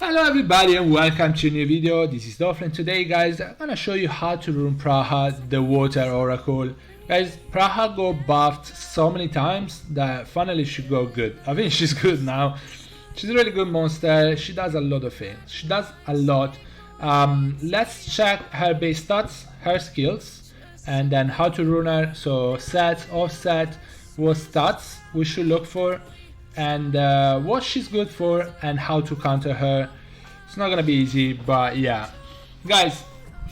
Hello everybody and welcome to a new video. This is Dolphin. Today guys I'm gonna show you how to rune Praha, the water oracle. Guys, Praha got buffed so many times that finally she got good. I think she's good now. She's a really good monster. She does a lot of things. She does a lot. Let's check her base stats, her skills, and then how to rune her. So set, offset, what stats we should look for, and what she's good for, and how to counter her. It's not gonna be easy, but yeah. Guys,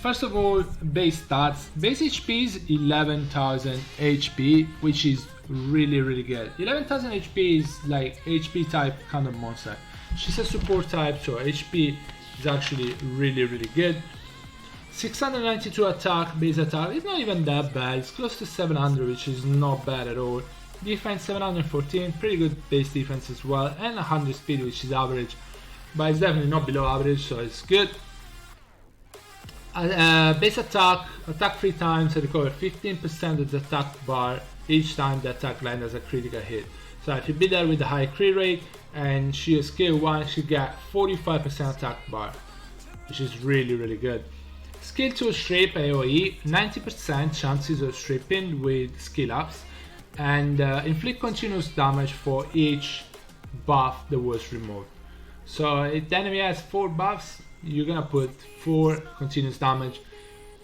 first of all, base stats. Base HP is 11,000 HP, which is really good. 11,000 HP is like HP type kind of monster. She's a support type, so HP is actually really good. 692 attack, base attack. It's not even that bad. It's close to 700, which is not bad at all. Defense 714, pretty good base defense as well, and 100 speed, which is average, but it's definitely not below average, so it's good. Base attack 3 times, recover 15% of the attack bar each time the attack lands as a critical hit. So if you beat her with a high crit rate and she is skill 1, she get 45% attack bar, which is really good. Skill 2 strip AoE, 90% chances of stripping with skill ups, and inflict continuous damage for each buff that was removed. So if the enemy has 4 buffs, you're gonna put 4 continuous damage,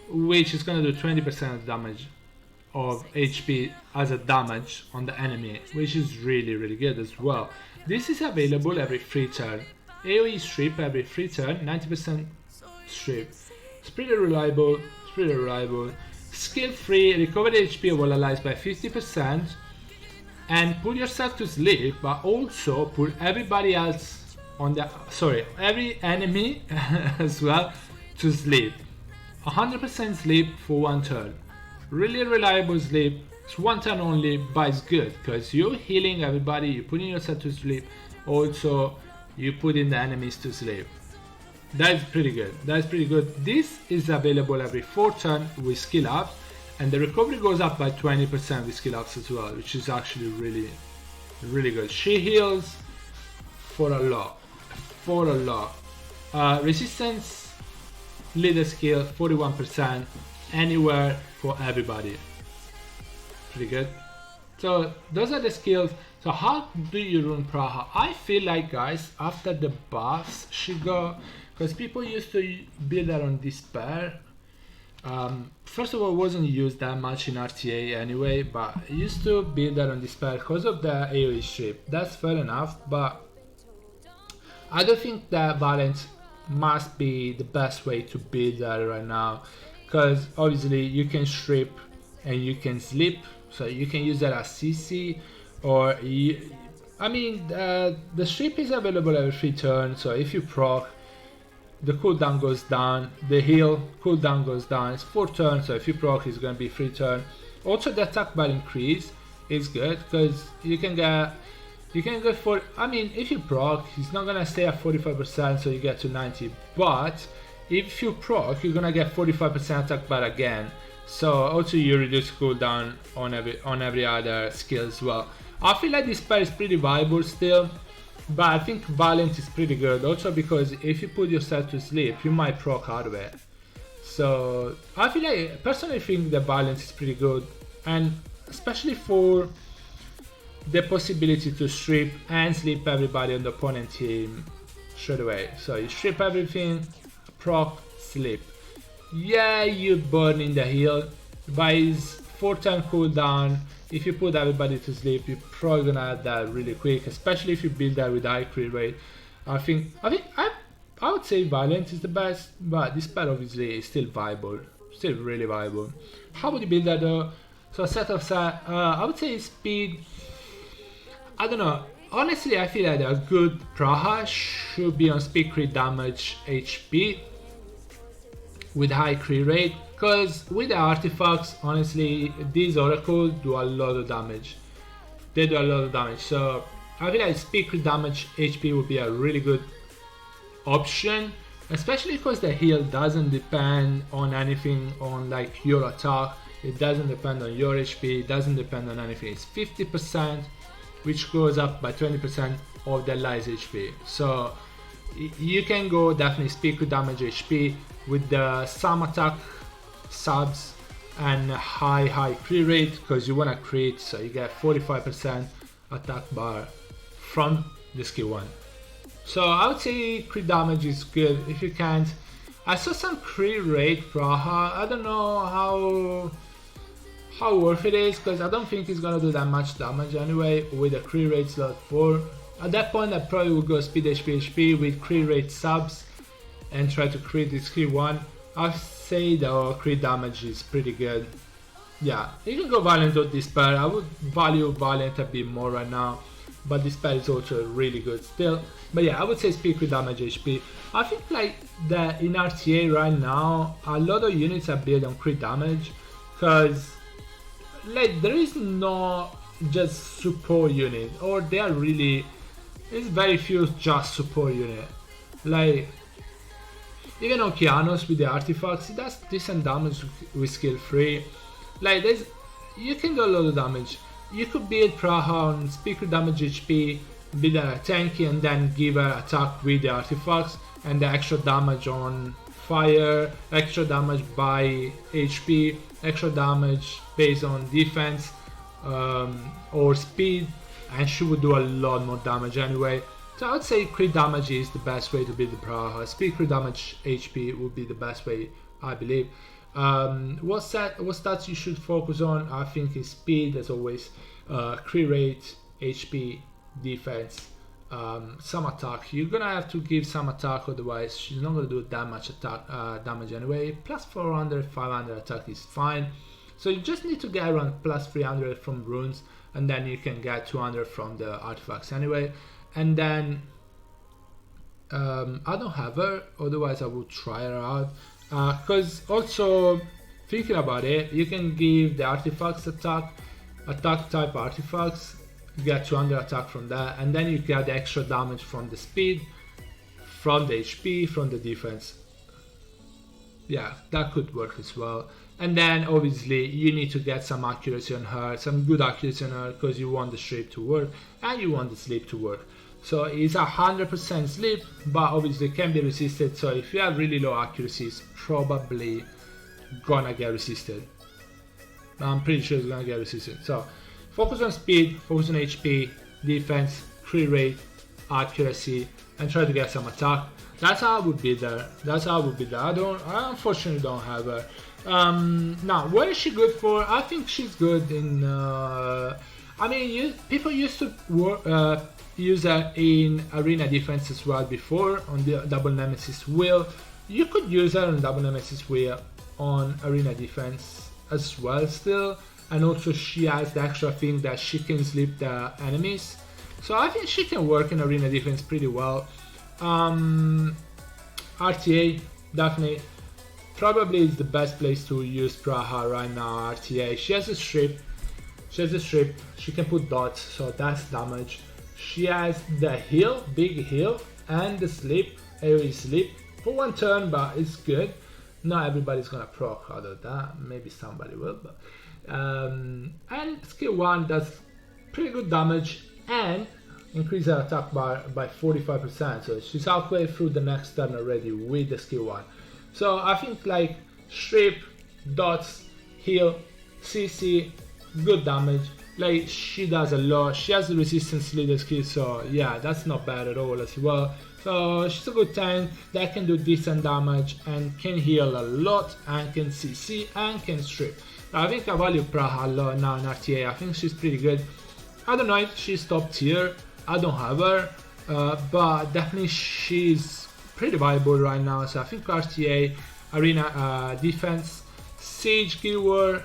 which is gonna do 20% of damage of HP as a damage on the enemy, which is really good as well. This is available every free turn. AoE strip every free turn, 90% strip. It's pretty reliable. Skill 3, recover HP while allies by 50%, and put yourself to sleep, but also put everybody else on the every enemy as well to sleep. 100% sleep for 1 turn. Really reliable sleep. It's 1 turn only, but it's good because you're healing everybody, you're putting yourself to sleep, also you putting the enemies to sleep. That's pretty good. This is available every 4 turn with skill ups, and the recovery goes up by 20% with skill ups as well, which is actually really good. She heals for a lot. Resistance leader skill 41%, anywhere for everybody. Pretty good. So those are the skills. So how do you rune Praha? I feel like, guys, after the buffs she got, because people used to build her on despair. First of all, it wasn't used that much in RTA anyway, but I used to build her on despair because of the AoE strip. That's fair enough, but I don't think that Valent must be the best way to build her right now, because obviously you can strip and you can sleep, so you can use that as CC, or the strip is available every 3 turns, so if you proc, the cooldown goes down, the heal cooldown goes down. It's 4 turns, so if you proc, it's gonna be 3 turns. Also, the attack bar increase is good because you can go for. If you proc, it's not gonna stay at 45%, so you get to 90. But if you proc, you're gonna get 45% attack bar again. So also you reduce cooldown on every other skill as well. I feel like this pair is pretty viable still, but I think Valiant is pretty good also because if you put yourself to sleep, you might proc out of it. So I personally think that Valiant is pretty good, and especially for the possibility to strip and sleep everybody on the opponent team straight away. So you strip everything, proc, sleep. Yeah, you burn in the heal, but it's 4 turn cooldown. If you put everybody to sleep, you're probably gonna add that really quick, especially if you build that with high crit rate. I would say Valiant is the best, but this pair obviously is still viable, still really viable. How would you build that though? So a set of I would say speed. I don't know. Honestly, I feel like a good Praha should be on speed, crit damage, HP with high crit rate, because with the artifacts, honestly, these oracles do a lot of damage. They do a lot of damage, so I feel like speed, crit damage, HP would be a really good option, especially because the heal doesn't depend on anything, on like your attack. It doesn't depend on your HP, it doesn't depend on anything. It's 50%, which goes up by 20% of the allies HP. So You can go definitely speed crit damage HP with the some attack subs and high crit rate, because you want to crit, so you get 45% attack bar from the skill 1. So I would say crit damage is good if you can't. I saw some crit rate Praha. I don't know how worth it is, because I don't think it's gonna do that much damage anyway with a crit rate slot 4. At that point I probably would go speed HP with crit rate subs and try to crit this skill 1. I'd say the crit damage is pretty good. Yeah, you can go Valiant with this spell. I would value Valiant a bit more right now, but this spell is also really good still. But yeah, I would say speed crit damage HP. I think like that in RTA right now, a lot of units are built on crit damage, because like there is no just support unit, or they are really, it's very few just support unit. Like even Okeanos with the artifacts, it does decent damage with skill 3. Like you can do a lot of damage. You could build Praha on speed crit damage HP, build her tanky, and then give her attack with the artifacts and the extra damage on fire, extra damage by HP, extra damage based on defense or speed, and she would do a lot more damage anyway. So I would say crit damage is the best way to build the Praha. Speed crit damage HP would be the best way, I believe. What stats you should focus on? I think is speed as always, crit rate, HP, defense, some attack. You're gonna have to give some attack, otherwise she's not gonna do that much attack damage anyway. Plus 400, 500 attack is fine. So you just need to get around plus 300 from runes, and then you can get 200 from the artifacts anyway. And then I don't have her, otherwise I would try her out. Because also thinking about it, you can give the artifacts attack type artifacts, get 200 attack from that, and then you get the extra damage from the speed, from the HP, from the defense. Yeah, that could work as well. And then obviously you need to get some accuracy on her, some good accuracy on her, because you want the strip to work and you want the sleep to work. So it's 100% sleep, but obviously can be resisted. So if you have really low accuracy, it's probably gonna get resisted. I'm pretty sure it's gonna get resisted. So focus on speed, focus on HP, defense, crit rate, accuracy, and try to get some attack. That's how I would be there. I unfortunately don't have her. Now, what is she good for? I think she's good in. I mean, people used to use her in arena defense as well before on the double nemesis wheel. You could use her on double nemesis wheel on arena defense as well still, and also she has the extra thing that she can sleep the enemies. So I think she can work in arena defense pretty well. RTA definitely probably is the best place to use Praha right now. RTA, she has a strip, she can put dots, so that's damage. She has the heal, big heal, and the sleep, AoE sleep for one turn, but it's good. Not everybody's gonna proc out of that, maybe somebody will, but and skill 1 does pretty good damage and increase her attack bar by 45%, so she's halfway through the next turn already with the skill 1. So I think like strip, dots, heal, CC, good damage. Like she does a lot. She has the resistance leader skill, so yeah, that's not bad at all as well. So she's a good tank that can do decent damage and can heal a lot and can CC and can strip. I think I value Praha a lot now in RTA. I think she's pretty good. I don't know if she's top tier. I don't have her, but definitely she's pretty viable right now. So I think RTA, arena defense, Siege, Guild War,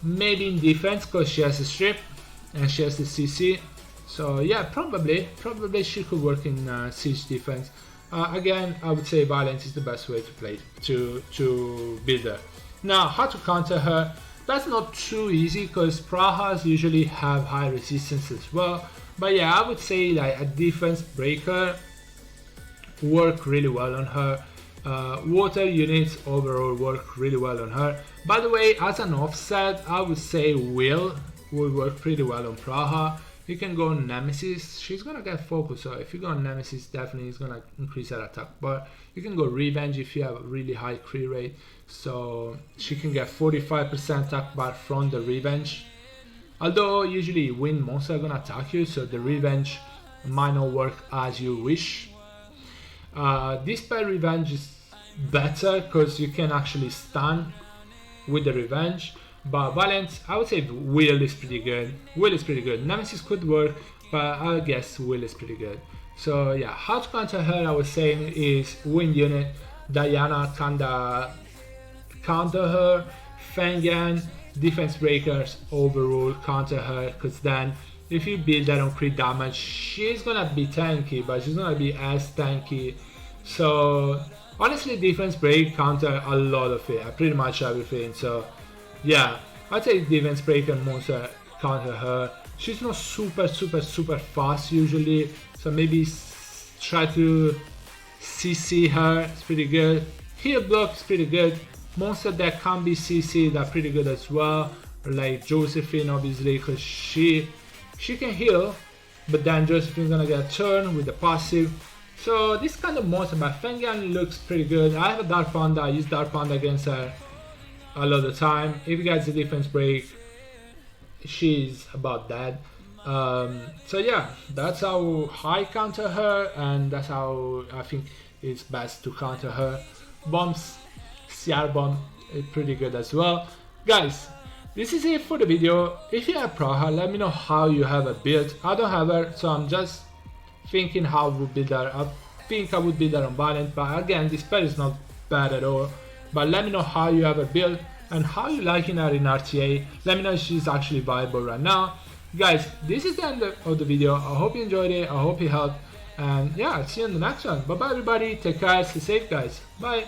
maybe in defense because she has a strip and she has the CC. So yeah, probably she could work in Siege defense. Again, I would say Valiant is the best way to play to build her. Now, how to counter her? That's not too easy because Prahas usually have high resistance as well. But yeah, I would say like a defense breaker work really well on her. Water units overall work really well on her. By the way, as an offset, I would say Will would work pretty well on Praha. You can go on Nemesis, she's gonna get focus, so if you go on Nemesis, definitely it's gonna increase her attack. But you can go Revenge if you have a really high crit rate, so she can get 45% attack bar from the Revenge. Although usually wind monsters are gonna attack you, so the Revenge might not work as you wish. This pair Revenge is better because you can actually stun with the Revenge. But Valiant, I would say Will is pretty good. Will is pretty good. Nemesis could work, but I guess Will is pretty good. So yeah, how to counter her, I was saying, is wind unit. Diana kinda counter her. Fengen, defense breakers, overrule, counter her, because then if you build that on crit damage, she's gonna be tanky, but she's gonna be as tanky. So honestly, defense break counter a lot of it, pretty much everything. So yeah, I'd say defense break and monster counter her. She's not super fast usually, so maybe try to CC her, it's pretty good. Heal block is pretty good. Monster that can be CC'd are pretty good as well, like Josephine obviously, because she can heal, but then Josephine's gonna get a turn with the passive. So this kind of monster, but Fengen looks pretty good. I have a Dark Panda, I use Dark Panda against her a lot of the time. If you guys the defense break, she's about that. So yeah, that's how I counter her, and that's how I think it's best to counter her. Bombs, CR bomb is pretty good as well. Guys, this is it for the video. If you have Praha, let me know how you have a build. I don't have her, so I'm just thinking how I would build her. I think I would build her on Valiant, but again, this pair is not bad at all. But let me know how you have a build and how you liking her in RTA. Let me know if she's actually viable right now. Guys, this is the end of the video. I hope you enjoyed it. I hope it helped. And yeah, I'll see you in the next one. Bye bye everybody. Take care. Stay safe, guys. Bye.